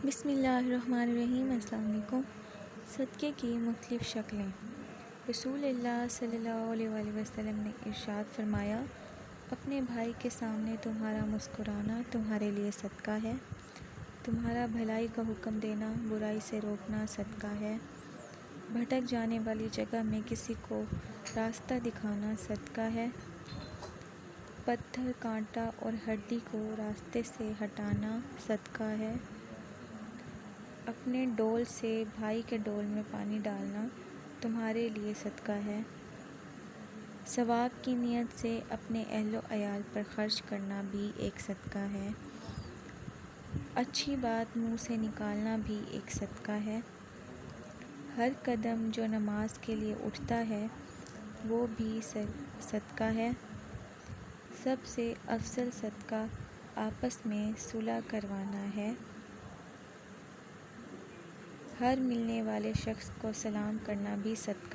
بسم اللہ الرحمن الرحیم۔ السلام علیکم۔ صدقے کی مختلف شکلیں۔ رسول اللہ صلی اللہ علیہ وآلہ وسلم نے ارشاد فرمایا، اپنے بھائی کے سامنے تمہارا مسکرانا تمہارے لیے صدقہ ہے، تمہارا بھلائی کا حکم دینا، برائی سے روکنا صدقہ ہے، بھٹک جانے والی جگہ میں کسی کو راستہ دکھانا صدقہ ہے، پتھر، کانٹا اور ہڈی کو راستے سے ہٹانا صدقہ ہے، اپنے ڈول سے بھائی کے ڈول میں پانی ڈالنا تمہارے لیے صدقہ ہے، ثواب کی نیت سے اپنے اہل و عیال پر خرچ کرنا بھی ایک صدقہ ہے، اچھی بات منہ سے نکالنا بھی ایک صدقہ ہے، ہر قدم جو نماز کے لیے اٹھتا ہے وہ بھی صدقہ ہے، سب سے افضل صدقہ آپس میں صلح کروانا ہے، ہر ملنے والے شخص کو سلام کرنا بھی صدقہ